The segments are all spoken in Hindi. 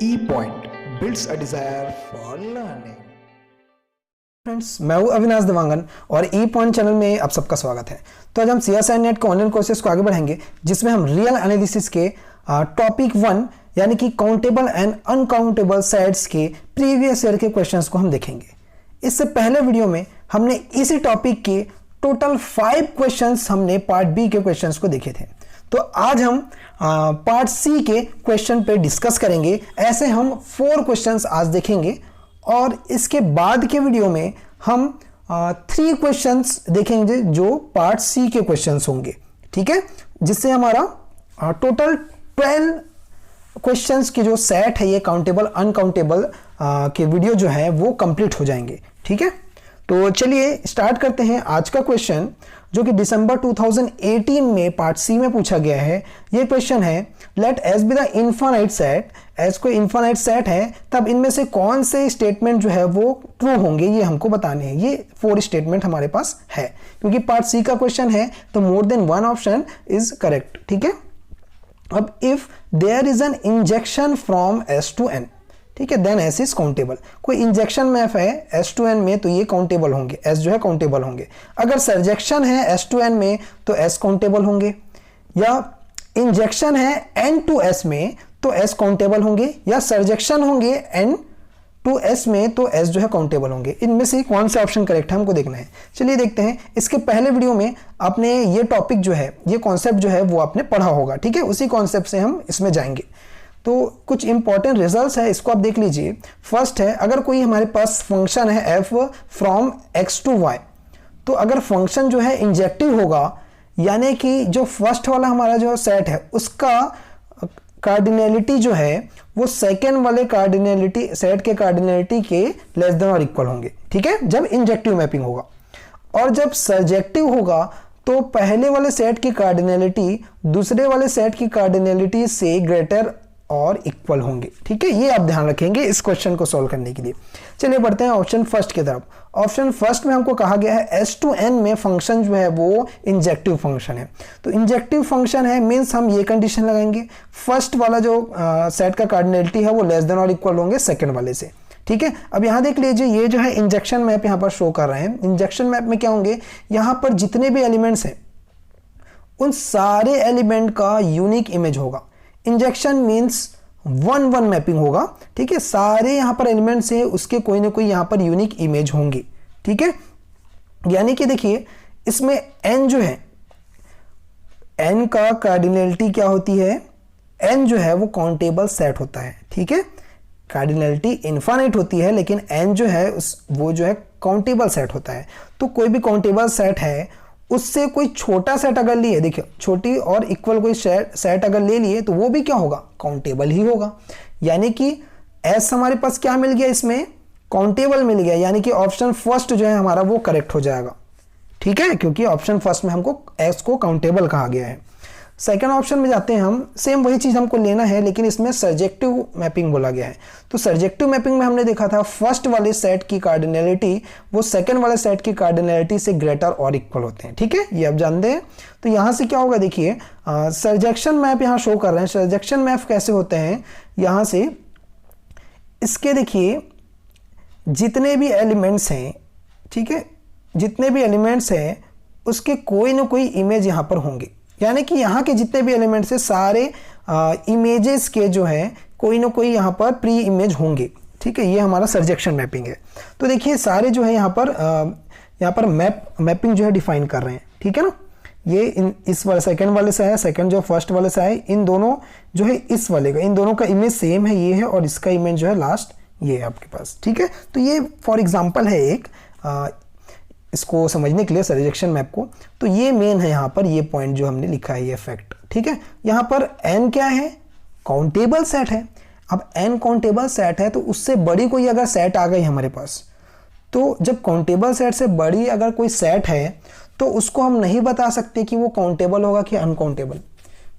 E-Point builds a desire for learning. Friends, मैं हूं अविनाश देवांगन और ई पॉइंट चैनल में आप सबका स्वागत है। तो आज हम सीएसआई नेट के ऑनलाइन कोर्सेज को आगे बढ़ाएंगे, जिसमें हम रियल एनालिसिस के टॉपिक 1 यानी कि काउंटेबल एंड अनकाउंटेबल सेट्स के प्रीवियस ईयर के क्वेश्चंस को हम देखेंगे। इससे पहले वीडियो में हमने इसी टॉपिक के टोटल 5 क्वेश्चंस हमने पार्ट बी के क्वेश्चंस को देखे थे। तो आज हम पार्ट सी के क्वेश्चन पे डिस्कस करेंगे। ऐसे हम 4 क्वेश्चंस आज देखेंगे और इसके बाद के वीडियो में हम 3 क्वेश्चंस देखेंगे जो पार्ट सी के क्वेश्चंस होंगे, ठीक है, जिससे हमारा टोटल 12 क्वेश्चंस की जो सेट है ये काउंटेबल अनकाउंटेबल के वीडियो जो है वो कंप्लीट हो जाएंगे, ठीक है। तो चलिए स्टार्ट करते हैं आज का क्वेश्चन, जो कि दिसंबर 2018 में पार्ट सी में पूछा गया है। ये क्वेश्चन है, let S be the infinite set. S कोई इनफाइनाइट सेट है, तब इनमें से कौन से स्टेटमेंट जो है वो ट्रू होंगे, ये हमको बताने हैं। ये 4 स्टेटमेंट हमारे पास है, क्योंकि पार्ट सी का क्वेश्चन है तो more than 1 option is correct, ठीक है। अब if there is an injection from S to N, ठीक है, देन एस इज काउंटेबल। कोई इंजेक्शन मैप है एस टू एन में तो ये काउंटेबल होंगे, एस जो है काउंटेबल होंगे। अगर सर्जेक्शन है एस टू एन में तो एस काउंटेबल होंगे, या इंजेक्शन है एन टू एस में तो एस काउंटेबल होंगे, या सर्जेक्शन होंगे एन टू एस में तो एस जो है काउंटेबल होंगे। इनमें से कौन सा ऑप्शन करेक्ट है हमको देखना है। चलिए देखते हैं। इसके पहले वीडियो में आपने ये टॉपिक जो है, ये कॉन्सेप्ट जो है वो आपने पढ़ा होगा, ठीक है। उसी कॉन्सेप्ट से हम इसमें जाएंगे। तो कुछ इंपॉर्टेंट रिजल्ट्स है, इसको आप देख लीजिए। फर्स्ट है, अगर कोई हमारे पास फंक्शन है F from X to Y, तो अगर फंक्शन जो है इंजेक्टिव होगा, यानी कि जो फर्स्ट वाला हमारा जो सेट है उसका कार्डिनलिटी जो है वो सेकेंड वाले कार्डिनलिटी सेट के कार्डिनलिटी के लेस देन और इक्वल होंगे, ठीक है, जब इंजेक्टिव मैपिंग होगा। और जब सर्जेक्टिव होगा तो पहले वाले सेट की कार्डिनलिटी दूसरे वाले सेट की कार्डिनलिटी से ग्रेटर और इक्वल होंगे, ठीक है। ये आप ध्यान रखेंगे इस क्वेश्चन को सॉल्व करने के लिए। चलिए बढ़ते हैं ऑप्शन फर्स्ट की तरफ। ऑप्शन फर्स्ट में हमको कहा गया है एस टू एन में फंक्शन जो है वो इंजेक्टिव फंक्शन है। तो इंजेक्टिव फंक्शन है मीन्स हम ये कंडीशन लगाएंगे, फर्स्ट वाला जो सेट का कार्डिनलिटी है वो लेस देन और इक्वल होंगे सेकेंड वाले से, ठीक है। अब यहां देख लीजिए, ये जो है इंजेक्शन मैप यहां पर शो कर रहे हैं। इंजेक्शन मैप में क्या होंगे, यहां पर जितने भी एलिमेंट्स हैं उन सारे एलिमेंट का यूनिक इमेज होगा। इंजेक्शन मीन्स 1-1 मैपिंग होगा, ठीक है। सारे यहां पर एलिमेंट्स हैं, उसके कोई ना कोई यहां पर यूनिक इमेज होंगे, ठीक है। यानी कि देखिए इसमें n जो है, n का कार्डिनलिटी क्या होती है, n जो है वो काउंटेबल सेट होता है, ठीक है। कार्डिनलिटी इनफाइनाइट होती है, लेकिन n जो है वो जो है काउंटेबल सेट होता है। तो कोई भी काउंटेबल सेट है, उससे कोई छोटा सेट अगर लिए, देखिए छोटी और इक्वल कोई सेट अगर ले लिए तो वो भी क्या होगा, काउंटेबल ही होगा। यानी कि एस हमारे पास क्या मिल गया, इसमें काउंटेबल मिल गया, यानी कि ऑप्शन फर्स्ट जो है हमारा वो करेक्ट हो जाएगा, ठीक है, क्योंकि ऑप्शन फर्स्ट में हमको एस को काउंटेबल कहा गया है। सेकंड ऑप्शन में जाते हैं हम, सेम वही चीज हमको लेना है, लेकिन इसमें सर्जेक्टिव मैपिंग बोला गया है। तो सर्जेक्टिव मैपिंग में हमने देखा था फर्स्ट वाले सेट की कार्डिनलिटी वो सेकंड वाले सेट की कार्डिनलिटी से ग्रेटर और इक्वल होते हैं, ठीक है, ये आप जानते हैं। तो यहां से क्या होगा, देखिए सर्जेक्शन मैप यहां शो कर रहे हैं। सर्जेक्शन मैप कैसे होते हैं, यहां से इसके देखिए जितने भी एलिमेंट्स हैं, ठीक है, जितने भी एलिमेंट्स हैं उसके कोई ना कोई इमेज यहां पर होंगे। यानी कि यहाँ के जितने भी एलिमेंट्स हैं सारे इमेजेस के जो है कोई ना कोई यहाँ पर प्री इमेज होंगे, ठीक है। ये हमारा सर्जेक्शन मैपिंग है। तो देखिए सारे जो है यहाँ पर मैपिंग जो है डिफाइन कर रहे हैं, ठीक है ना। ये इस वाले सेकंड वाले से है, सेकंड जो फर्स्ट वाले से है, इन दोनों जो है इस वाले का, इन दोनों का इमेज सेम है, ये है, और इसका इमेज जो है लास्ट ये है आपके पास, ठीक है। तो ये फॉर एग्जाम्पल है एक, इसको समझने के लिए सर्जेक्शन मैप को। तो ये मेन है यहाँ पर, ये पॉइंट जो हमने लिखा है ये फैक्ट, ठीक है। यहाँ पर n क्या है, काउंटेबल सेट है। अब n काउंटेबल सेट है तो उससे बड़ी कोई अगर सेट आ गई हमारे पास, तो जब काउंटेबल सेट से बड़ी अगर कोई सेट है तो उसको हम नहीं बता सकते कि वो काउंटेबल होगा कि अनकाउंटेबल,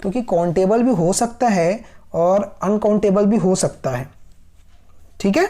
क्योंकि काउंटेबल भी हो सकता है और अनकाउंटेबल भी हो सकता है, ठीक है।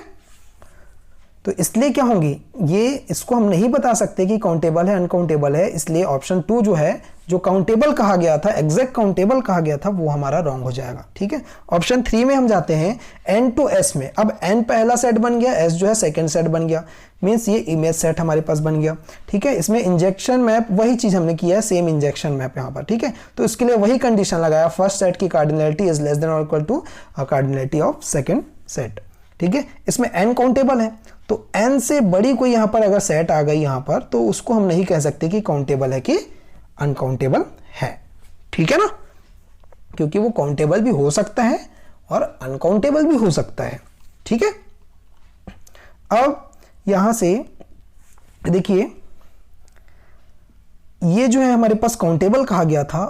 तो इसलिए क्या होंगी, ये इसको हम नहीं बता सकते कि काउंटेबल है अनकाउंटेबल है, इसलिए ऑप्शन 2 जो है, जो काउंटेबल कहा गया था, एग्जैक्ट काउंटेबल कहा गया था, वो हमारा रॉन्ग हो जाएगा। ठीक है, ऑप्शन 3 में हम जाते हैं n to s में। अब n पहला सेट बन गया, s जो है सेकंड सेट बन गया, मींस ये इमेज सेट हमारे पास बन गया। ठीक है, इसमें इंजेक्शन मैप वही चीज हमने किया है, सेम इंजेक्शन मैप यहाँ पर। ठीक है, तो इसके लिए वही कंडीशन लगाया, फर्स्ट सेट की कार्डिनलिटी इज लेस देन और equal to cardinality of second set. ठीक है, इसमें n काउंटेबल है, तो n से बड़ी कोई यहाँ पर अगर सेट आ गई यहाँ पर, तो उसको हम नहीं कह सकते कि काउंटेबल है कि अनकाउंटेबल है। ठीक है ना, क्योंकि वो काउंटेबल भी हो सकता है और अनकाउंटेबल भी हो सकता है। ठीक है, अब यहां से देखिए, ये जो है हमारे पास काउंटेबल कहा गया था,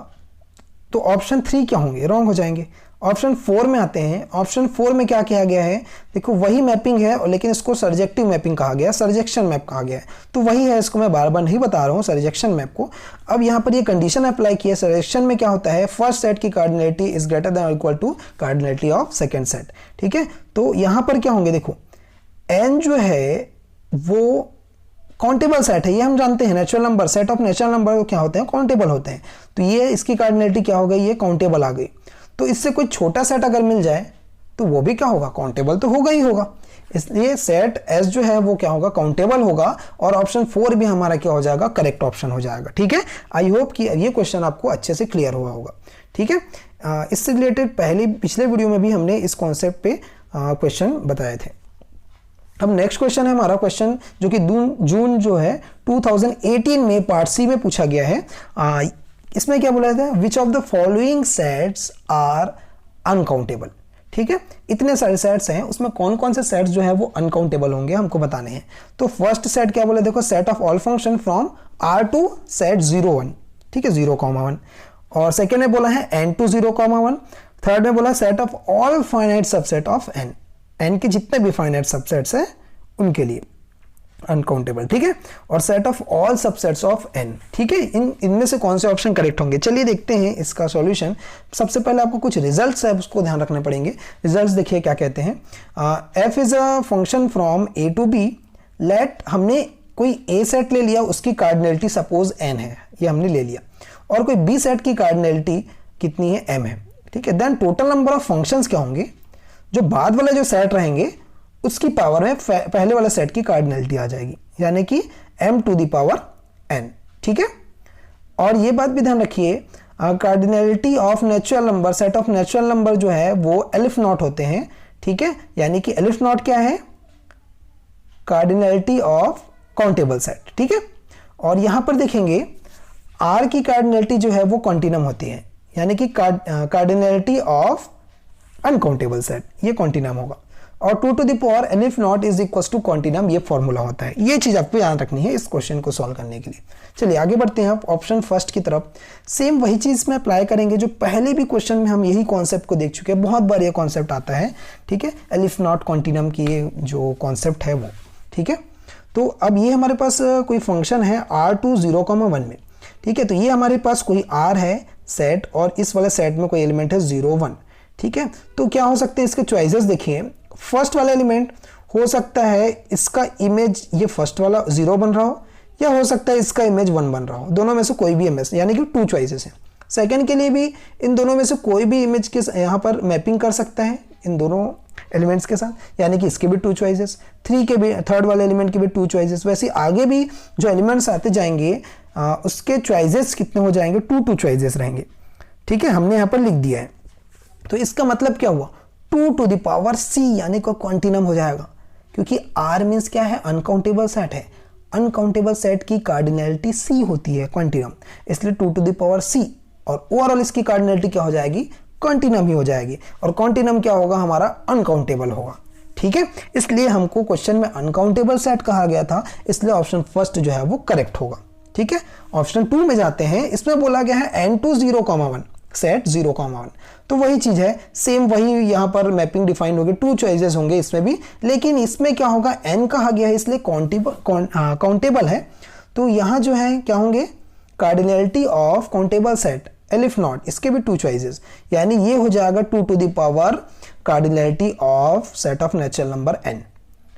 तो ऑप्शन 3 क्या होंगे, रॉन्ग हो जाएंगे। ऑप्शन 4 में आते हैं। ऑप्शन 4 में क्या किया गया है, देखो वही मैपिंग है और लेकिन इसको सर्जेक्टिव मैपिंग कहा गया है, सर्जेक्शन मैप कहा गया है, तो वही है, इसको मैं बार बार नहीं बता रहा हूँ सर्जेक्शन मैप को। अब यहाँ पर ये कंडीशन अप्लाई की है, सर्जेक्शन में क्या होता है, फर्स्ट सेट की कार्डिनलिटी इज ग्रेटर देन और equal to cardinality of second set. ठीक है, तो यहाँ पर क्या होंगे, देखो n जो है वो काउंटेबल सेट है, ये हम जानते हैं, natural number, set of natural number क्या होते हैं, काउंटेबल होते हैं, तो ये इसकी कार्डिनलिटी क्या हो गई, ये काउंटेबल आ गई। तो इससे कोई छोटा सेट अगर मिल जाए तो वो भी क्या होगा, काउंटेबल तो होगा ही होगा, इसलिए सेट एस जो है वो क्या होगा, काउंटेबल होगा, और ऑप्शन 4 भी हमारा क्या हो जाएगा, करेक्ट ऑप्शन हो जाएगा। ठीक है, आई होप कि ये क्वेश्चन आपको अच्छे से क्लियर हुआ होगा। ठीक है, इससे रिलेटेड पिछले वीडियो में भी हमने इस कॉन्सेप्ट पे क्वेश्चन बताए थे। अब नेक्स्ट क्वेश्चन है हमारा क्वेश्चन जो कि जून जो है 2018 में पार्ट सी में पूछा गया है। इसमें क्या बोला था, which of the following sets are uncountable. ठीक है, इतने सारे सेट्स हैं, उसमें कौन कौन से सेट्स जो है वो अनकाउंटेबल होंगे हमको बताने हैं। तो फर्स्ट सेट क्या बोला, देखो set of all function from R to set 0 1। ठीक है, 0,1। और सेकेंड में बोला है n टू 0,1। थर्ड में बोला set of all finite subset of n के जितने भी फाइनाइट सबसेट्स हैं उनके लिए अनकाउंटेबल। ठीक है, और set of all subsets of n। ठीक है, इनमें से कौन से ऑप्शन करेक्ट होंगे, चलिए देखते हैं इसका सॉल्यूशन। सबसे पहले आपको कुछ रिजल्ट्स है उसको ध्यान रखने पड़ेंगे। रिजल्ट्स देखिए क्या कहते हैं, f is a function from a to b, let हमने कोई a सेट ले लिया, उसकी कार्डिनलिटी सपोज n है, ये हमने ले लिया, और कोई b सेट की कार्डिनलिटी कितनी है, m है। ठीक है, then total number of functions क्या होंगे, जो बाद वाले जो सेट रहेंगे उसकी पावर में पहले वाला सेट की कार्डिनलिटी आ जाएगी, यानी कि m to the power n। ठीक है, और ये बात भी ध्यान रखिए, cardinality of natural number, set of natural number जो है वो एलिफ नॉट होते हैं। ठीक है, यानी कि एलिफ नॉट क्या है, कार्डिनलिटी ऑफ काउंटेबल सेट। ठीक है, और यहां पर देखेंगे r की कार्डिनलिटी जो है वो कॉन्टिनम होती है, यानी कि कार्डिनलिटी ऑफ अनकाउंटेबल सेट ये कॉन्टिनम होगा, और 2 to the power n if not is equal to continuum, ये फॉर्मूला होता है। ये चीज आपको याद रखनी है इस क्वेश्चन को सॉल्व करने के लिए। चलिए आगे बढ़ते हैं आप ऑप्शन फर्स्ट की तरफ। सेम वही चीज में अप्लाई करेंगे जो पहले भी क्वेश्चन में हम यही कॉन्सेप्ट को देख चुके हैं, बहुत बार ये कॉन्सेप्ट आता है। ठीक है, एलिफ नॉट कॉन्टिनम की ये जो कॉन्सेप्ट है वो। ठीक है, तो अब ये हमारे पास कोई फंक्शन है r टू 0,1 में। ठीक है, तो ये हमारे पास कोई r है सेट, और इस वाले सेट में कोई एलिमेंट है 0 1। ठीक है, तो क्या हो सकते हैं इसके चॉइसेस देखिए। फर्स्ट वाला एलिमेंट हो सकता है इसका इमेज ये फर्स्ट वाला 0 बन रहा हो, या हो सकता है इसका इमेज 1 बन रहा हो, दोनों में से कोई भी इमेज, यानी कि 2 चॉइसेस हैं। सेकंड के लिए भी इन दोनों में से कोई भी इमेज के यहाँ पर मैपिंग कर सकता है इन दोनों एलिमेंट्स के साथ, यानी कि इसके भी 2 चॉइसेस, 3 के भी, थर्ड वाले एलिमेंट के भी 2 चॉइसेस। वैसे आगे भी जो एलिमेंट्स आते जाएंगे उसके चॉइसेस कितने हो जाएंगे, 2 चॉइसेस रहेंगे। ठीक है, हमने यहाँ पर लिख दिया है, तो इसका मतलब क्या हुआ, 2 टू द पावर c, यानी कि कॉन्टिनम हो जाएगा, क्योंकि r मीन्स क्या है, अनकाउंटेबल सेट है, अनकाउंटेबल सेट की कार्डिनलिटी c होती है, क्वांटिनम, इसलिए 2 टू द पावर c, और ओवरऑल इसकी कार्डिनलिटी क्या हो जाएगी, क्वांटिनम ही हो जाएगी, और क्वांटिनम क्या होगा हमारा, अनकाउंटेबल होगा। ठीक है, इसलिए हमको क्वेश्चन में अनकाउंटेबल सेट कहा गया था, इसलिए ऑप्शन फर्स्ट जो है वो करेक्ट होगा। ठीक है, ऑप्शन 2 में जाते हैं। इसमें बोला गया है n टू 0,1 सेट 0,1, तो वही चीज है, सेम वही यहाँ पर मैपिंग डिफाइन होगी, 2 चॉइसेस होंगे इसमें भी, लेकिन इसमें क्या होगा, n कहा गया है इसलिए काउंटेबल है, तो यहाँ जो है क्या होंगे, cardinality of countable set aleph naught, इसके भी 2 चॉइसेस, यानी ये हो जाएगा 2 to the power cardinality of set of natural number n।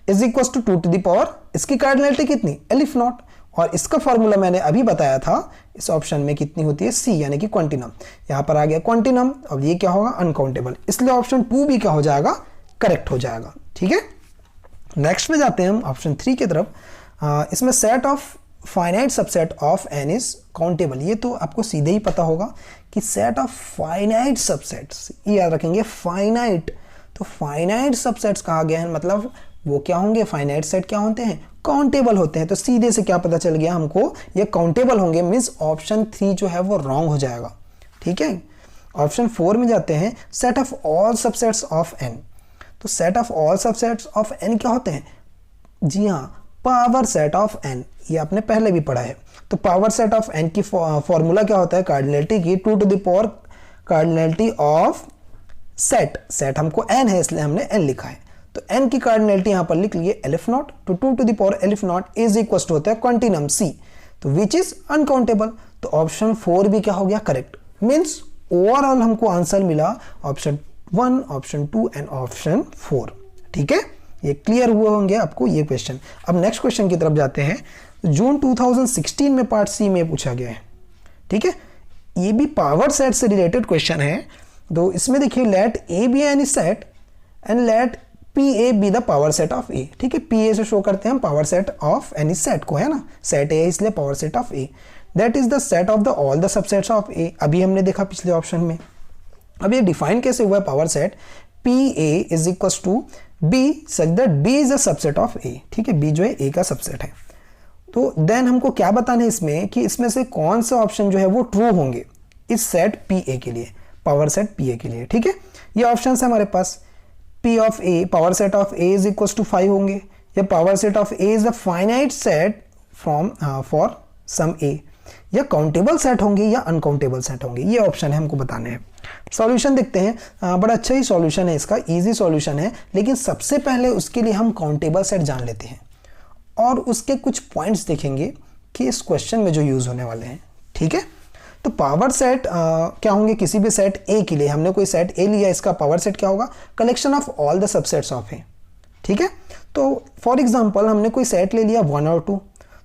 Is equal to 2 to the power, इसकी कार्डिनलिटी कितनी, एलिफ नॉट, और इसका फॉर्मूला मैंने अभी बताया था इस ऑप्शन में कितनी होती है, सी यानी कि क्वांटिनम। यहां पर आ गया क्वांटिनम, अब ये क्या होगा, अनकाउंटेबल, इसलिए ऑप्शन 2 भी क्या हो जाएगा, करेक्ट हो जाएगा। ठीक है, नेक्स्ट में जाते हैं हम ऑप्शन 3 की तरफ। इसमें set of finite subset of N is countable, ये तो आपको सीधे ही पता होगा कि सेट ऑफ फाइनाइट सबसेट्स, ये याद रखेंगे फाइनाइट, तो फाइनाइट सबसेट्स कहा गया है, मतलब वो क्या होंगे, फाइनाइट सेट क्या होते हैं, काउंटेबल होते हैं। तो सीधे से क्या पता चल गया हमको, ये काउंटेबल होंगे, मींस ऑप्शन 3 जो है वो रॉन्ग हो जाएगा। ठीक है, ऑप्शन 4 में जाते हैं, set of all subsets of N. तो set of all subsets of N क्या होते हैं, जी हाँ, पावर सेट ऑफ एन, ये आपने पहले भी पढ़ा है। तो पावर सेट ऑफ एन की फॉर्मूला क्या होता है, कार्डिनलिटी की 2 to the power cardinality of set, set हमको एन है इसलिए हमने एन लिखा है, तो एन की कार्डिनलिटी यहां पर लिख लिए एलिफ नॉट, तो 2 to the power aleph naught is equal to होता है क्वांटिनम सी, तो विच इज अनकाउंटेबल। तो ऑप्शन 4 भी क्या हो गया, करेक्ट, मींस ओवरऑल हमको आंसर मिला ऑप्शन 1, ऑप्शन 2 एंड ऑप्शन 4। ठीक है, ये क्लियर हुए होंगे आपको ये क्वेश्चन। अब नेक्स्ट क्वेश्चन की तरफ जाते हैं, जून 2016 में पार्ट सी में पूछा गया है। ठीक है, ये भी पावर सेट से रिलेटेड क्वेश्चन है। तो इसमें देखिए, let A be any set and let P A be the power set of A. ठीक है, पी ए से शो करते हैं हम power set of any set को, है ना, सेट ए इसलिए power set of A, that is the set of the all the subsets of A. अभी हमने देखा पिछले ऑप्शन में। अब ये डिफाइन कैसे हुआ है power set, P A is equal to B such that B is a subset of A. ठीक है, बी जो है ए का सबसेट है। तो देन हमको क्या बताना है इसमें कि इसमें से कौन सा ऑप्शन जो है वो ट्रू होंगे इस सेट पी ए के लिए, पावर सेट पी ए के लिए। ठीक है, ये ऑप्शन है हमारे पास, P of A power set of A is equal to 5 होंगे, या power set of A is a finite set from for some A, या काउंटेबल सेट होंगे या अनकाउंटेबल सेट होंगे। ये ऑप्शन है हमको बताने हैं। सॉल्यूशन देखते हैं, बड़ा अच्छा ही सॉल्यूशन है इसका, इजी सॉल्यूशन है, लेकिन सबसे पहले उसके लिए हम काउंटेबल सेट जान लेते हैं और उसके कुछ पॉइंट्स देखेंगे कि इस क्वेश्चन में जो यूज होने वाले हैं। ठीक है, तो पावर सेट क्या होंगे, किसी भी सेट ए के लिए, हमने कोई सेट ए लिया, इसका पावर सेट क्या होगा, collection of all the subsets of A. ठीक है, तो फॉर एग्जांपल हमने कोई सेट ले लिया 1 और 2,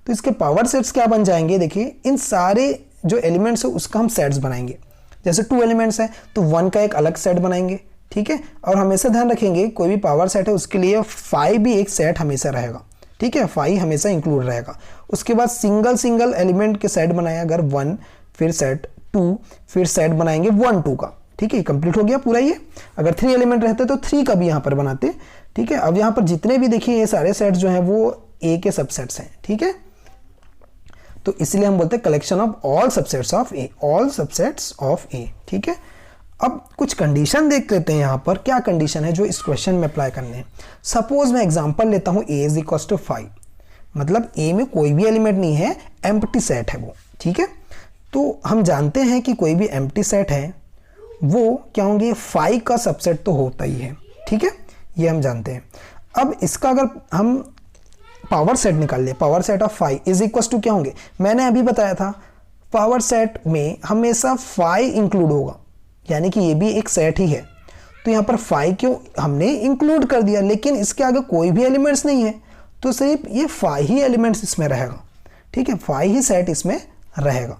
तो इसके पावर सेट्स क्या बन जाएंगे, देखिए इन सारे जो एलिमेंट्स है उसका हम सेट्स बनाएंगे। जैसे 2 एलिमेंट्स हैं तो 1 का एक अलग सेट बनाएंगे। ठीक है, और हमेशा ध्यान रखेंगे कोई भी पावर सेट है उसके लिए 5 भी एक सेट हमेशा रहेगा। ठीक है, 5 हमेशा इंक्लूड रहेगा। उसके बाद सिंगल सिंगल एलिमेंट के सेट बनाए, अगर 1 फिर सेट 2 फिर सेट बनाएंगे 1 2 का। ठीक है, कंप्लीट हो गया पूरा ये। अगर 3 एलिमेंट रहते तो 3 का भी यहाँ पर बनाते। ठीक है, अब यहाँ पर जितने भी देखिए ये सारे सेट्स जो हैं वो ए के सबसेट्स हैं। ठीक है, तो इसलिए हम बोलते हैं collection of all subsets of A, all subsets of A. ठीक है, अब कुछ कंडीशन देख लेते हैं यहाँ पर, क्या कंडीशन है जो इस क्वेश्चन में अप्लाई करने हैं। सपोज मैं एग्जांपल लेता हूँ, ए इज इक्वल टू 5, मतलब ए में कोई भी एलिमेंट नहीं है, एम्प्टी सेट है वो। ठीक है, तो हम जानते हैं कि कोई भी एम्प्टी सेट है वो क्या होंगे, 5 का सबसेट तो होता ही है। ठीक है, ये हम जानते हैं। अब इसका अगर हम पावर सेट निकाल ले, power set of 5 is equal to क्या होंगे, मैंने अभी बताया था पावर सेट में हमेशा 5 इंक्लूड होगा, यानी कि ये भी एक सेट ही है। तो यहाँ पर 5 क्यों हमने इंक्लूड कर दिया, लेकिन इसके आगे कोई भी एलिमेंट्स नहीं है, तो सिर्फ ये 5 ही एलिमेंट्स इसमें रहेगा। ठीक है, 5 ही सेट इसमें रहेगा।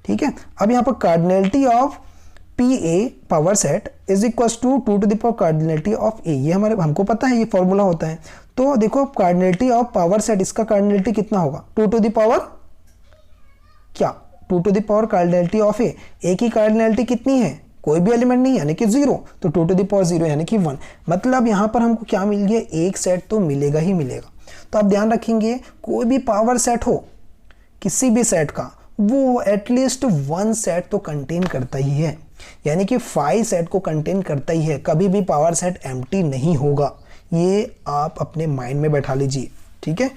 ठीक है, अब यहाँ पर cardinality of P A power set is equal to 2 to the power cardinality of A, ये हमको पता है, ये फॉर्मूला होता है। तो देखो कार्डिनलिटी ऑफ पावर सेट, इसका कार्डिनलिटी कितना होगा, 2 टू द पावर क्या, 2 to the power cardinality of A की कार्डिनलिटी कितनी है, कोई भी एलिमेंट नहीं यानी कि 0, तो 2 टू द पावर 0 यानी कि 1। मतलब यहाँ पर हमको क्या मिल गया, एक सेट तो मिलेगा ही मिलेगा। तो आप ध्यान रखेंगे कोई भी पावर सेट हो किसी भी सेट का, वो एटलीस्ट 1 सेट तो कंटेन करता ही है, यानी कि 5 सेट को कंटेन करता ही है। कभी भी पावर सेट एम्प्टी नहीं होगा, ये आप अपने माइंड में बैठा लीजिए। ठीक है,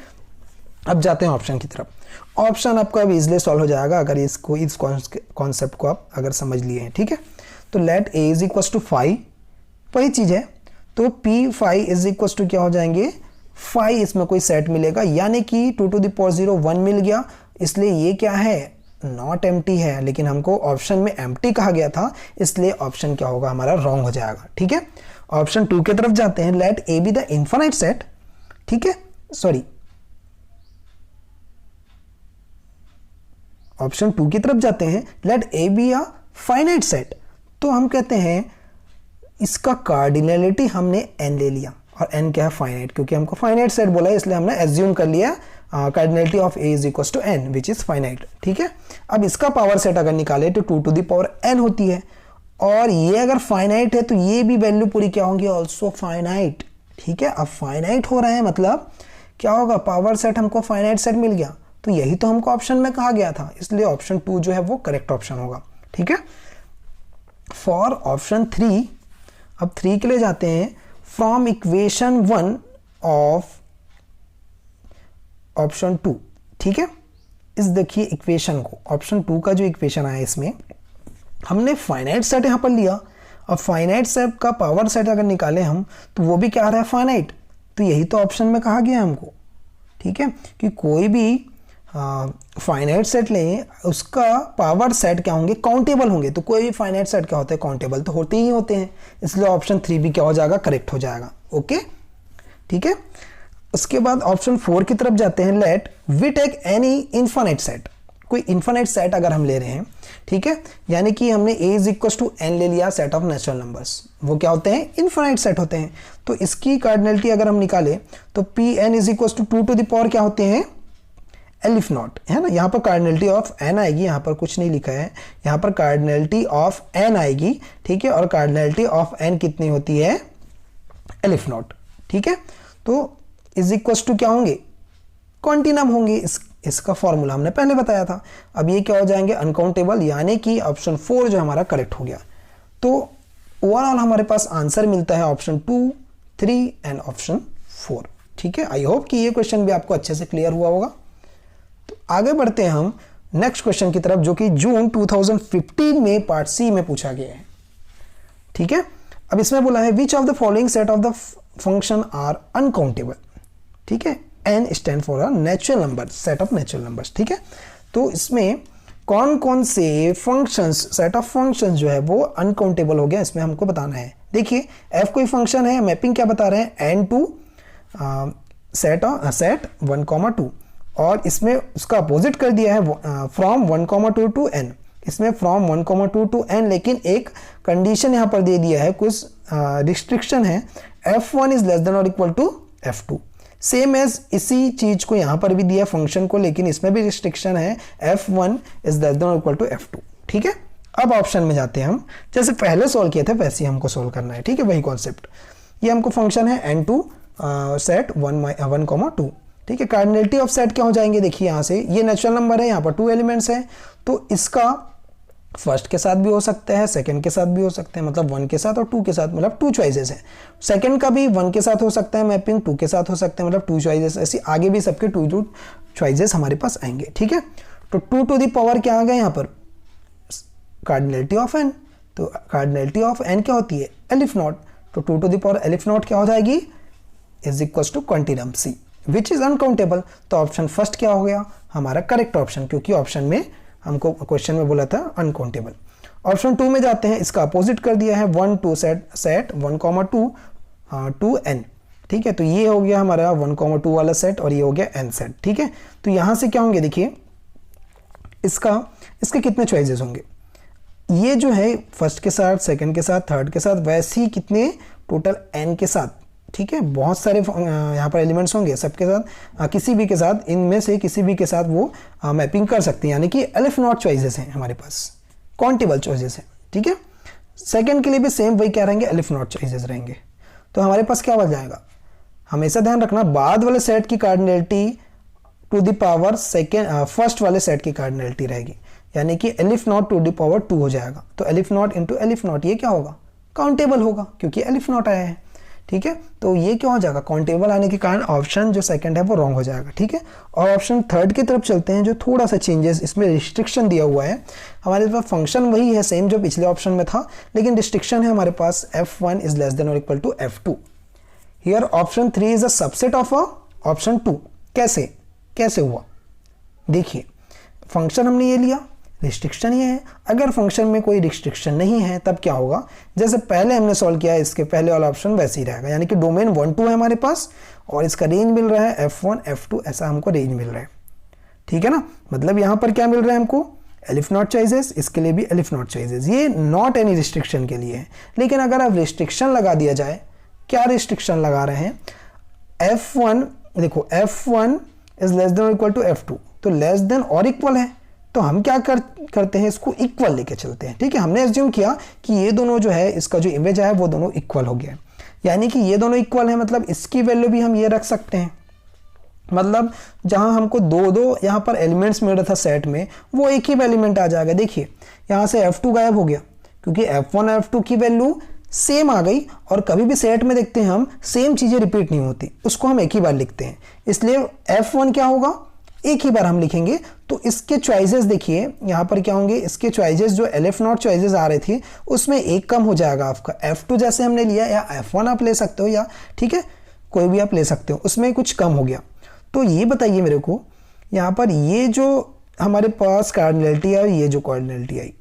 अब जाते हैं ऑप्शन की तरफ। ऑप्शन आपका अब इजिली सॉल्व हो जाएगा अगर इस कॉन्सेप्ट को आप अगर समझ लिए हैं। ठीक है, तो let A is equal to 5, वही चीज़ है, तो P5 इज इक्वल टू क्या हो जाएंगे, 5 इसमें कोई सेट मिलेगा, यानी कि 2 टू द पावर 0 1 मिल गया, इसलिए ये क्या है, नॉट एम्प्टी है, लेकिन हमको ऑप्शन में एम्प्टी कहा गया था, इसलिए ऑप्शन क्या होगा हमारा, रॉन्ग हो जाएगा। ठीक है, ऑप्शन 2 की तरफ जाते हैं, let A be the infinite set, ठीक है, सॉरी ऑप्शन 2 की तरफ जाते हैं, let A be a finite set. तो हम कहते हैं इसका कार्डिनलिटी हमने n ले लिया, और n क्या है, फाइनाइट, क्योंकि हमको फाइनाइट सेट बोला है इसलिए हमने एज्यूम कर लिया cardinality of a is equal to n which is finite. ठीक है, अब इसका पावर सेट अगर निकाले तो 2 टू द पावर n होती है, और ये अगर फाइनाइट है तो ये भी वैल्यू पूरी क्या होंगी, ऑल्सो फाइनाइट। ठीक है, अब फाइनाइट हो रहा है मतलब क्या होगा, पावर सेट हमको फाइनाइट सेट मिल गया, तो यही तो हमको ऑप्शन में कहा गया था, इसलिए ऑप्शन 2 जो है वो करेक्ट ऑप्शन होगा। ठीक है, फॉर ऑप्शन 3, अब 3 के लिए जाते हैं, फ्रॉम इक्वेशन 1 ऑफ ऑप्शन 2। ठीक है, इस देखिए इक्वेशन को, ऑप्शन 2 का जो इक्वेशन आया इसमें हमने फाइनाइट सेट यहां पर लिया, और फाइनाइट सेट का पावर सेट अगर निकाले हम तो वो भी क्या आ रहा है, फाइनाइट, तो यही तो ऑप्शन में कहा गया हमको। ठीक है, कि कोई भी फाइनाइट सेट लें उसका पावर सेट क्या होंगे, काउंटेबल होंगे, तो कोई भी फाइनाइट सेट क्या होता है, काउंटेबल तो होते ही होते हैं, इसलिए ऑप्शन 3 भी क्या हो जाएगा, करेक्ट हो जाएगा। ओके, ठीक है, उसके बाद ऑप्शन 4 की तरफ जाते हैं, let we take any infinite set. कोई इनफाइनाइट सेट अगर हम ले रहे हैं, ठीक है, यानी कि हमने a is equal to n ले लिया, सेट ऑफ नेचुरल नंबर्स, वो क्या होते हैं, इनफाइनाइट सेट होते हैं, तो इसकी कार्डिनलिटी अगर हम निकाले तो P N is equal to 2 to the power क्या होते हैं, एलिफ नॉट, है ना, यहाँ पर कार्डिनलिटी ऑफ n आएगी, यहाँ पर कुछ नहीं लिखा है, यहाँ पर कार्डिनलिटी ऑफ n आएगी। ठीक है, और कार्डिनलिटी ऑफ n कितनी होती है, एलिफ नॉट। ठीक है, तो इज इक्वल टू क्या होंगे, कॉन्टिनम होंगे, इसका फॉर्मूला हमने पहले बताया था। अब ये क्या हो जाएंगे, अनकाउंटेबल, यानी कि ऑप्शन 4 जो हमारा करेक्ट हो गया। तो ओवरऑल हमारे पास आंसर मिलता है ऑप्शन 2, 3 एंड ऑप्शन 4। ठीक है, आई होप कि ये क्वेश्चन भी आपको अच्छे से क्लियर हुआ होगा। तो आगे बढ़ते हैं हम नेक्स्ट क्वेश्चन की तरफ, जो कि जून 2015 में पार्ट सी में पूछा गया है। ठीक है, अब इसमें बोला है which of the following set of the function are uncountable. ठीक है, n stand for a natural number, set of natural numbers. ठीक है, तो इसमें कौन कौन से फंक्शंस, सेट ऑफ फंक्शंस जो है वो अनकाउंटेबल हो गया, इसमें हमको बताना है। देखिए f कोई फंक्शन है, मैपिंग क्या बता रहे हैं, n टू सेट 1, 2, और इसमें उसका अपोजिट कर दिया है फ्रॉम 1, 2 टू n, इसमें फ्रॉम 1, 2 टू n, लेकिन एक कंडीशन यहाँ पर दे दिया है, कुछ रिस्ट्रिक्शन है, f1 इज लेस देन और equal to f2। Same as इसी चीज को यहां पर भी दिया फंक्शन को, लेकिन इसमें भी रिस्ट्रिक्शन है, f1 इज लेस देन और इक्वल टू f2। ठीक है, अब ऑप्शन में जाते हैं हम, जैसे पहले सॉल्व किए थे वैसे ही हमको सॉल्व करना है। ठीक है, वही कॉन्सेप्ट, ये हमको फंक्शन है n2 सेट 1, 2। ठीक है, कार्डिनलिटी ऑफ सेट क्या हो जाएंगे, देखिए यहां से ये नेचुरल नंबर है, यहाँ पर 2 एलिमेंट्स है, तो इसका फर्स्ट के साथ भी हो सकता है, सेकंड के साथ भी हो सकते हैं, मतलब 1 के साथ और 2 के साथ, मतलब 2 चॉइसेस है। सेकंड का भी 1 के साथ हो सकता है मैपिंग, 2 के साथ हो सकते हैं, मतलब 2 चॉइसेस, ऐसे आगे भी सबके 2 चॉइसेस हमारे पास आएंगे। ठीक है, तो 2 टू द पावर क्या आ गया यहाँ पर, कार्डिनलिटी ऑफ n, तो कार्डिनलिटी ऑफ n क्या होती है, एलिफ नॉट, तो 2 to the power aleph naught क्या हो जाएगी, is equal to continuum c which is uncountable. तो ऑप्शन फर्स्ट क्या हो गया, हमारा करेक्ट ऑप्शन, क्योंकि ऑप्शन में हमको क्वेश्चन में बोला था अनकाउंटेबल। ऑप्शन 2 में जाते हैं, इसका अपोजिट कर दिया है 1, 2 सेट 1, 2 टू n। ठीक है, तो ये हो गया हमारा 1, 2 वाला सेट, और ये हो गया n सेट। ठीक है, तो यहां से क्या होंगे, देखिए इसके कितने चॉइसेस होंगे, ये जो है फर्स्ट के साथ, सेकंड के साथ, थर्ड के साथ, वैसे ही कितने टोटल n के साथ। ठीक है, बहुत सारे यहाँ पर एलिमेंट्स होंगे, सबके साथ किसी भी के साथ, इनमें से किसी भी के साथ वो मैपिंग कर सकते हैं, यानी कि एलिफ नॉट चॉइसेस हैं हमारे पास, काउंटेबल चॉइसेस हैं। ठीक है, सेकंड के लिए भी सेम वही क्या रहेंगे, एलिफ नॉट चॉइसेस रहेंगे। तो हमारे पास क्या बच जाएगा, हमेशा ध्यान रखना बाद वाले सेट की cardinality to the power second first वाले सेट की कार्डिनलिटी रहेगी, यानी कि aleph naught to the power 2 हो जाएगा। तो aleph naught into aleph naught, ये क्या होगा, काउंटेबल होगा, क्योंकि एलिफ नॉट आया है। ठीक है, तो ये क्या हो जाएगा, काउंटेबल आने के कारण ऑप्शन जो सेकंड है वो रॉन्ग हो जाएगा। ठीक है, और ऑप्शन थर्ड की तरफ चलते हैं, जो थोड़ा सा चेंजेस, इसमें रिस्ट्रिक्शन दिया हुआ है, हमारे पास फंक्शन वही है सेम जो पिछले ऑप्शन में था, लेकिन रिस्ट्रिक्शन है हमारे पास f1 इज लेस देन और equal to f2। Here option 3 is a subset of option 2। कैसे हुआ, देखिए फंक्शन हमने ये लिया, रिस्ट्रिक्शन ये है। अगर फंक्शन में कोई रिस्ट्रिक्शन नहीं है तब क्या होगा, जैसे पहले हमने सॉल्व किया इसके पहले वाला ऑप्शन वैसे ही रहेगा, यानी कि डोमेन 1 2 है हमारे पास और इसका रेंज मिल रहा है f1 f2, ऐसा हमको रेंज मिल रहा है। ठीक है ना, मतलब यहाँ पर क्या मिल रहा है हमको, एलिफ नॉट चॉइसेस, इसके लिए भी एलिफ नॉट चॉइसेस, ये नॉट एनी रिस्ट्रिक्शन के लिए है। लेकिन अगर अब रिस्ट्रिक्शन लगा दिया जाए, क्या रिस्ट्रिक्शन लगा रहे हैं, f1 देखो f1 इज लेस देन और इक्वल टू f2, तो लेस देन और इक्वल है, तो हम क्या करते हैं, इसको इक्वल लेके चलते हैं। ठीक है, हमने एज्यूम किया कि ये दोनों जो है, इसका जो इमेज है वो दोनों इक्वल हो गया, यानी कि ये दोनों इक्वल है, मतलब इसकी वैल्यू भी हम ये रख सकते हैं, मतलब जहां हमको दो दो यहाँ पर एलिमेंट्स मिल रहा था सेट में, वो एक ही एलिमेंट आ जाएगा। देखिए यहाँ से f2 गायब हो गया क्योंकि f1 और f2 की वैल्यू सेम आ गई, और कभी भी सेट में देखते हैं हम सेम चीजें रिपीट नहीं होती, उसको हम एक ही बार लिखते हैं, इसलिए f1 क्या होगा, एक ही बार हम लिखेंगे। तो इसके चॉइसेस देखिए यहाँ पर क्या होंगे, इसके चॉइसेस जो एलिफ नॉट चॉइसेस आ रहे थे उसमें एक कम हो जाएगा आपका, f2 जैसे हमने लिया, या f1 आप ले सकते हो, या ठीक है कोई भी आप ले सकते हो, उसमें कुछ कम हो गया। तो ये बताइए मेरे को, यहाँ पर ये जो हमारे पास कार्डिनलिटी आई, ये जो कार्डिनलिटी आई,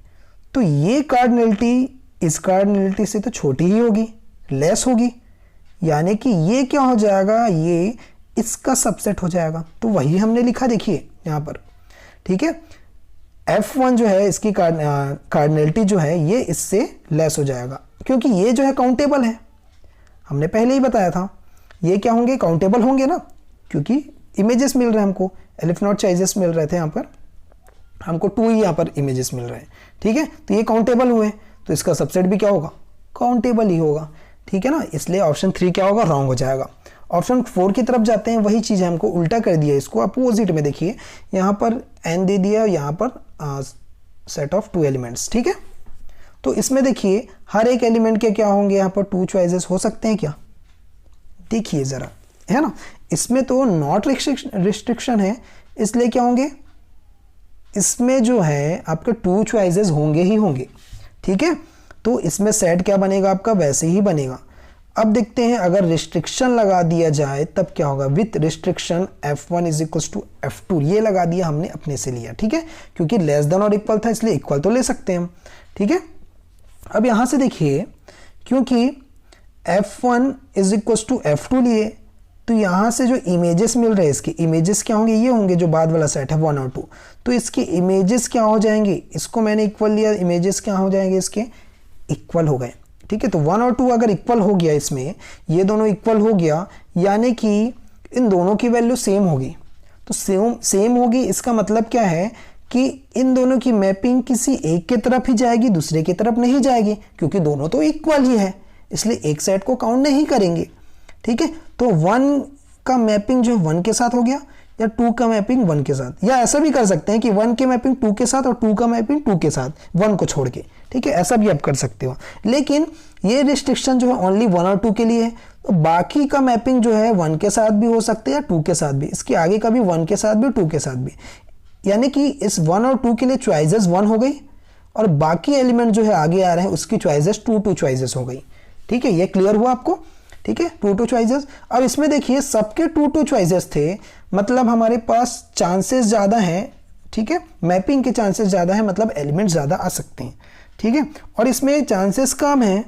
तो ये कार्डिनलिटी इस कार्डिनलिटी से तो छोटी ही होगी, लेस होगी, यानी कि ये क्या हो जाएगा, ये इसका सबसेट हो जाएगा। तो वही हमने लिखा, देखिए यहाँ पर, ठीक है, f1 जो है इसकी कार्डिनलिटी जो है ये इससे लेस हो जाएगा, क्योंकि ये जो है काउंटेबल है, हमने पहले ही बताया था, ये क्या होंगे, काउंटेबल होंगे ना, क्योंकि इमेजेस मिल रहे हैं हमको, एलिफ नॉट चॉइसेस मिल रहे थे, यहाँ पर हमको 2 ही यहाँ पर इमेजेस मिल रहे हैं। ठीक है, तो ये काउंटेबल हुए, तो इसका सबसेट भी क्या होगा, काउंटेबल ही होगा। ठीक है ना, इसलिए ऑप्शन 3 क्या होगा, रॉन्ग हो जाएगा। ऑप्शन 4 की तरफ जाते हैं, वही चीज़ है, हमको उल्टा कर दिया, इसको अपोजिट में देखिए, यहाँ पर n दे दिया, यहाँ पर सेट ऑफ 2 एलिमेंट्स। ठीक है, तो इसमें देखिए हर एक एलिमेंट के क्या होंगे, यहाँ पर 2 चॉइसेस हो सकते हैं क्या, देखिए ज़रा, है ना, इसमें तो नॉट रिस्ट्रिक्शन है, इसलिए क्या होंगे, इसमें जो है आपके 2 चॉइसेस होंगे ही होंगे। ठीक है, तो इसमें सेट क्या बनेगा आपका, वैसे ही बनेगा। अब देखते हैं अगर रिस्ट्रिक्शन लगा दिया जाए तब क्या होगा, with restriction f1 is equal to f2, ये लगा दिया हमने, अपने से लिया। ठीक है, क्योंकि लेस देन और इक्वल था इसलिए इक्वल तो ले सकते हैं हम। ठीक है, अब यहां से देखिए, क्योंकि f1 is equal to f2 लिए, तो यहाँ से जो इमेजेस मिल रहे हैं, इसके इमेजेस क्या होंगे, ये होंगे जो बाद वाला सेट है 1 और 2, तो इसके इमेजेस क्या हो जाएंगे, इसको मैंने इक्वल लिया, इमेजेस क्या हो जाएंगे, इसके इक्वल हो गए। ठीक है, तो 1 और 2 अगर इक्वल हो गया, इसमें ये दोनों इक्वल हो गया, यानी कि इन दोनों की वैल्यू सेम होगी। तो सेम होगी, इसका मतलब क्या है कि इन दोनों की मैपिंग किसी एक के तरफ ही जाएगी, दूसरे की तरफ नहीं जाएगी, क्योंकि दोनों तो इक्वल ही है, इसलिए एक सेट को काउंट नहीं करेंगे। ठीक है, तो 1 का मैपिंग जो है 1 के साथ हो गया, या 2 का मैपिंग 1 के साथ, या ऐसा भी कर सकते हैं कि 1 के मैपिंग 2 के साथ और 2 का मैपिंग 2 के साथ, 1 को छोड़ के। ठीक है, ऐसा भी आप कर सकते हो, लेकिन ये रिस्ट्रिक्शन जो है ओनली 1 और 2 के लिए है, तो बाकी का मैपिंग जो है 1 के साथ भी हो सकते हैं या 2 के साथ भी, इसके आगे का भी 1 के साथ भी 2 के साथ भी, यानी कि इस 1 और 2 के लिए चॉइसेस 1 हो गई, और बाकी एलिमेंट जो है आगे आ रहे हैं उसकी चॉइसेस 2 चॉइसेस हो गई। ठीक है, ये क्लियर हुआ आपको। ठीक है, 2 चॉइसेस। अब इसमें देखिए सबके 2 चॉइसेस थे, मतलब हमारे पास चांसेस ज़्यादा हैं। ठीक है, मैपिंग के चांसेस ज़्यादा है, मतलब एलिमेंट ज़्यादा आ सकते हैं। ठीक है, और इसमें चांसेस कम है,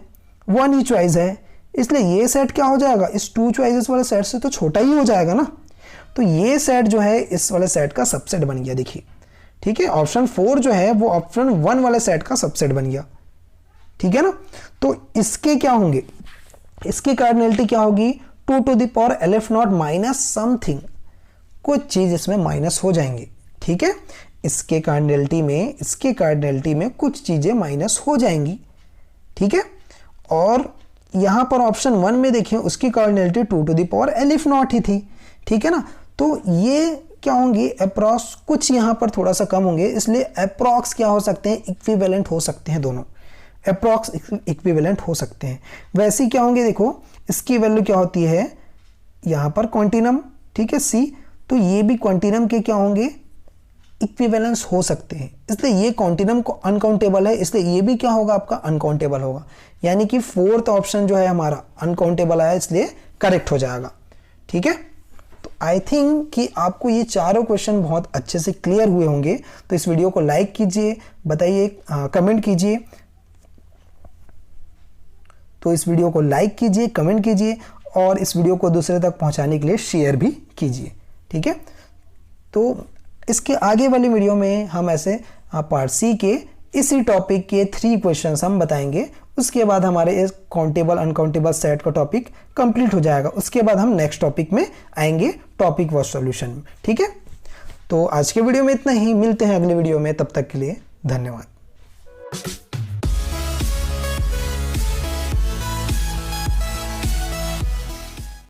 1 ही चॉइस है, इसलिए ये सेट क्या हो जाएगा, इस 2 चॉइसेस वाले सेट से तो छोटा ही हो जाएगा ना, तो ये सेट जो है इस वाले सेट का सबसेट बन गया। देखिए, ठीक है, ऑप्शन 4 जो है वो ऑप्शन 1 वाले सेट का सबसेट बन गया। ठीक है ना, तो इसके क्या होंगे, इसकी कार्डिनलिटी क्या होगी, 2 to the power aleph naught minus something, कुछ चीज इसमें माइनस हो जाएंगी। ठीक है, इसके कार्डिनलिटी में कुछ चीजें माइनस हो जाएंगी। ठीक है, और यहां पर ऑप्शन 1 में देखें उसकी cardinality 2 to the power aleph naught ही थी। ठीक है ना, तो ये क्या होंगी, अप्रॉक्स कुछ यहां पर थोड़ा सा कम होंगे, इसलिए अप्रॉक्स क्या हो सकते हैं, इक्विवेलेंट हो सकते हैं, दोनों अप्रॉक्स इक्विवेलेंट हो सकते हैं। वैसे क्या होंगे, देखो इसकी वैल्यू क्या होती है यहाँ पर क्वांटिनम। ठीक है, सी, तो ये भी क्वांटिनम के क्या होंगे, इक्विवेलेंस हो सकते हैं, इसलिए ये क्वांटिनम को अनकाउंटेबल है, इसलिए ये भी क्या होगा आपका अनकाउंटेबल होगा, यानी कि 4th ऑप्शन जो है हमारा अनकाउंटेबल आया, इसलिए करेक्ट हो जाएगा। ठीक है, तो आई थिंक कि आपको ये चारों क्वेश्चन बहुत अच्छे से क्लियर हुए होंगे। तो इस वीडियो को लाइक कीजिए, बताइए, कमेंट कीजिए। तो इस वीडियो को लाइक कीजिए, कमेंट कीजिए और इस वीडियो को दूसरे तक पहुंचाने के लिए शेयर भी कीजिए, ठीक है। तो इसके आगे वाली वीडियो में हम ऐसे पार्ट सी के इसी टॉपिक के 3 क्वेश्चंस हम बताएंगे। उसके बाद हमारे इस काउंटेबल अनकाउंटेबल सेट का टॉपिक कंप्लीट हो जाएगा। उसके बाद हम नेक्स्ट टॉपिक में आएंगे, टॉपिक वाइज सॉल्यूशन में, ठीक है। तो आज के वीडियो में इतना ही, मिलते हैं अगले वीडियो में, तब तक के लिए धन्यवाद।